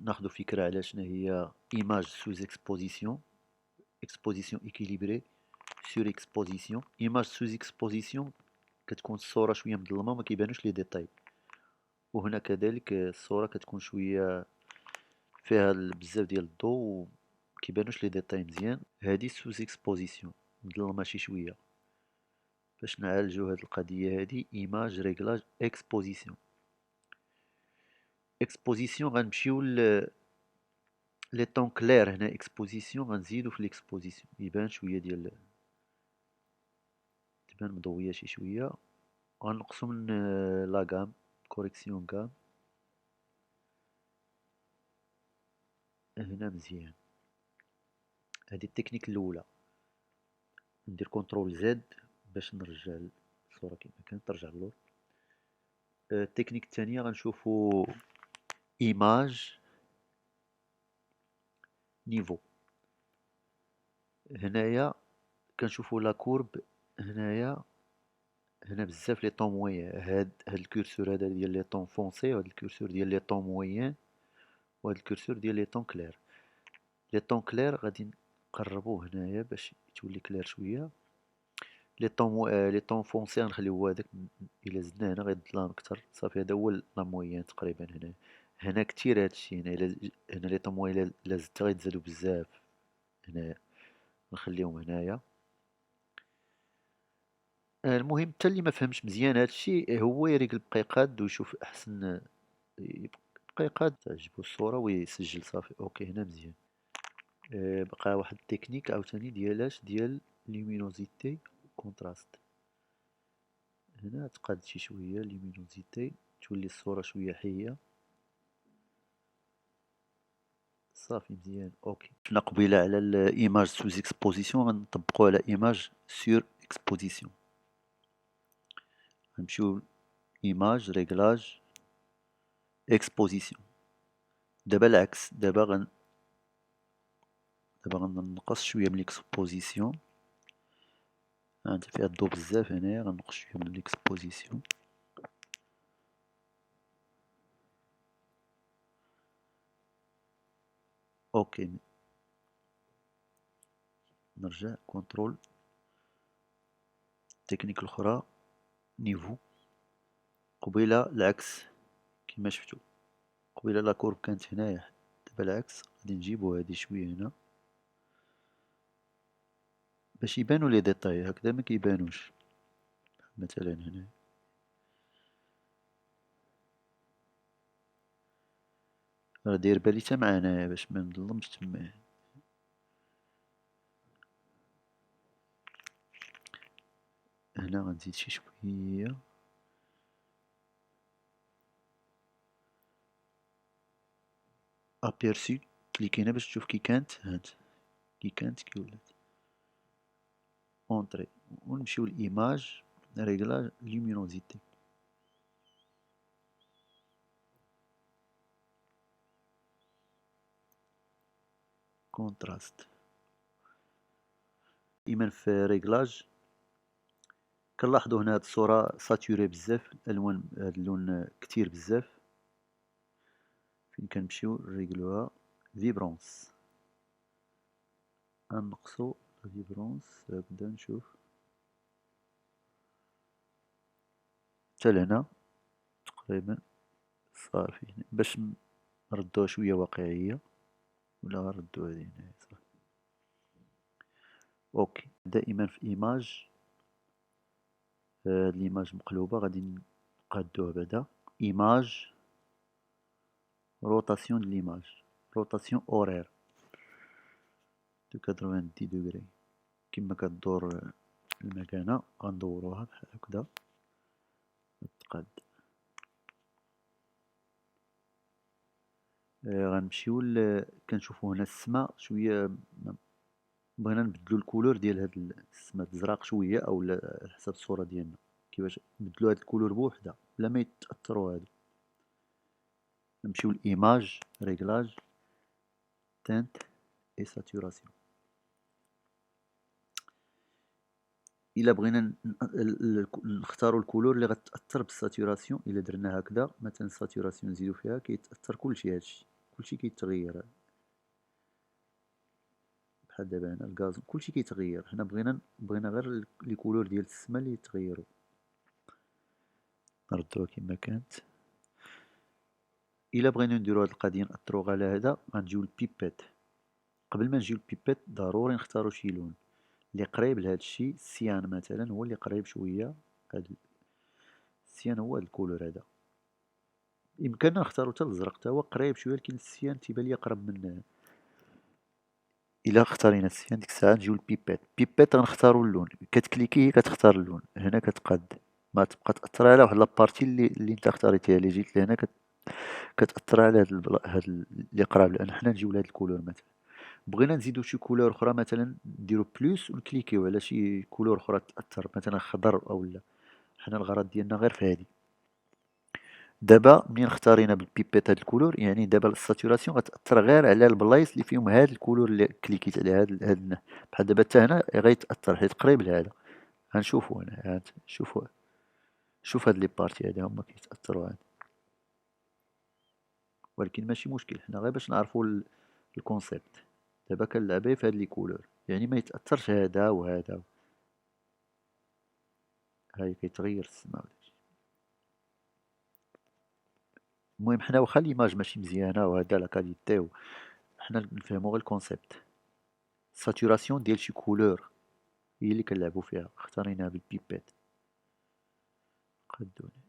ناخدو فكرة على شنو هي ايماج سوز اكسبوزيسيون، اكسبوزيسيون ايكيليبري، سور اكسبوزيسيون. ايماج سوز اكسبوزيسيون كتكون الصورة شوية مظلمة وما كيبانوش لي ديتاي، وهنا كذلك الصورة كتكون شوية فيها بزاف ديال الضوء ومكيبانوش لي ديتاي مزيان. هادي سوز اكسبوزيسيون، مظلمة شي شوية. باش نعالجو هاد القضية هادي ايماج ريغلاج اكسبوزيسيون. اكسبوزيسيون غنمشيو لي طون كلير. هنا اكسبوزيسيون غنزيدو في الاكسبوزيسيون يبان شوية ديال، تبان مضوية شي شوية. غنقصو من لا غام، كوريكسيون غام هنا مزيان. هادي التكنيك الاولى. ندير كونترول زد باش نرجع الصورة كيما كانت ترجع اللور. التكنيك الثانية غنشوفو ايماج نيفو. هنايا كنشوفو لا كورب. هنايا هنا بزاف لي طون مويان. هاد الكورسور هذا ديال لي طون فونسي، وهاد الكورسور ديال لي طون مويان، وهاد الكورسور ديال لي طون كلير. لي طون كلير غادي نقربوه هنايا باش تولي كلير شوية. لي طون فونسي غنخليوه هداك، الا زدنا هنا غيظلم اكثر. صافي هذا هو لا مويان تقريبا. هنا كتير هادشي. هنا لي طون مويان الا زدت غيتزادو بزاف. هنايا نخليهم هنايا. المهم حتى اللي ما فهمش مزيان هادشي هو يريق البقيقاد ويشوف احسن. البقيقاد تعجبو الصورة ويسجل. صافي اوكي هنا مزيان. بقى واحد التكنيك عاوتاني ديال لومينوزيتي كونتراست. هنا تقاد شي شوية لومينوزيتي تولي الصورة شوية حية. صافي مزيان اوكي. شفنا قبيلة على الايماج سوز اكسبوزيسيون، غنطبقو على ايماج سور اكسبوزيسيون. غنمشيو ايماج ريغلاج اكسبوزيسيون. دابا العكس. دابا غنقص شوية من الاكسبوزيسيون. عندي فيها الضو بزاف. هنايا غنقص شوية من الاكسبوزيسيون. اوكي نرجع كنترول. التكنيك الاخرى نيفو. قبيلة العكس كما شفتو. قبيلة لا كورب كانت هنايا، دابا العكس. غادي نجيبو هادي شوية هنا باش يبانو لي ديتاي. هكذا ما كيبانوش. مثلا هنا راه داير بالي حتى معانا باش ما نظلمش تما. هنا غنزيد شي شوية. ابيرسي كليك هنا باش تشوف كي كانت. هاد كي كانت كي ولات. اونطري ونمشيو لايماج ريغلاج لومينوزيتي. كونتراست. ديما في ريغلاج كنلاحظو هنا هاد الصورة ساتوري بزاف. الالوان هاد اللون كتير بزاف. فين كنمشيو نريغلوها فيبرونس. غنقصو الفيبرونس هكدا نشوف حتى لهنا تقريبا. صافي باش نردوها شوية واقعية. ولا غنردو هادي هنايا. صافي اوكي. دائما في ايماج هاد ليماج مقلوبة غادي نقادوها بعدا. ايماج روتاسيون د ليماج، روتاسيون اورير دو 90 دوغري. كما كدور المكانة غندوروها بحال هكدا تقاد. غنمشيو كنشوفو هنا السما شوية. بغينا نبدلو الكولور ديال هاد السما، الزرق شوية او على حسب الصورة ديالنا. كيفاش نبدلو هاد الكولور بوحدها بلا ما يتأثروا هادو. نمشيو لإيماج ريغلاج تانت اي ساتوراسيون. الا بغينا نختاروا الكولور اللي غتأثر بالساتوراسيون، الا درنا هكذا مثلا الساتوراسيون نزيدو فيها كيتأثر كلشي، هادشي كلشي كيتغير بحال دابا هنا الغاز كلشي كيتغير. حنا بغينا غير لي كولور ديال السما اللي يتغيروا. نردوها كما كانت. الا بغينا نديرو هاد القضيه نأثرو على هذا، غنجيو للبيبات. قبل ما نجيو للبيبات ضروري نختارو شي لون اللي قريب لهاد الشيء. السيان مثلا هو اللي قريب شويه، هاد السيان هو هاد الكولور هذا. يمكننا نختارو حتى الازرق حتى هو قريب شويه، لكن السيان تيبان ليا قرب من. الا اختارينا السيان ديك الساعه نجيو للبيبات. البيبات غنختارو اللون، كتكليكي هي كتختار اللون هنا، كتقاد ما تبقى تأثر على واحد لابارتي اللي انت اختاريتيها. اللي جيت لهنا كتأثر على هاد اللي قراب، لان حنا نجيو لهاد الكولور. مثلا بغينا نزيدو شي كولور اخرى، مثلا نديرو بلوس ونكليكيو على شي كولور اخرى تأثر، مثلا خضر او لا. حنا الغرض ديالنا غير في هادي. دابا منين اختارينا بالبيبيت هاد الكولور، يعني دابا الساتوراسيون غتأثر غير على البلايص اللي فيهم هاد الكولور اللي كليكيت على هاد بحال دابا حتى هنا غيتأثر حيت قريب لهذا. غنشوفو هنا، هاد شوف هاد لي بارتي هادي هما كيتأثروا هاد. ولكن ماشي مشكل، حنا غير باش نعرفو الكونسيبت. دابا كنلعب في هاد لي كولور، يعني ما يتأثرش هذا وهذا. هاي كيتغير السما وداكشي. المهم حنا واخا ليماج ماشي مزيانه وهذا لا كاليتي حنا نفهمو غير الكونسيبت. ساتوراسيون ديال شي كولور هي اللي كنلعبو فيها. اختاريناها بالبيبات قدوني.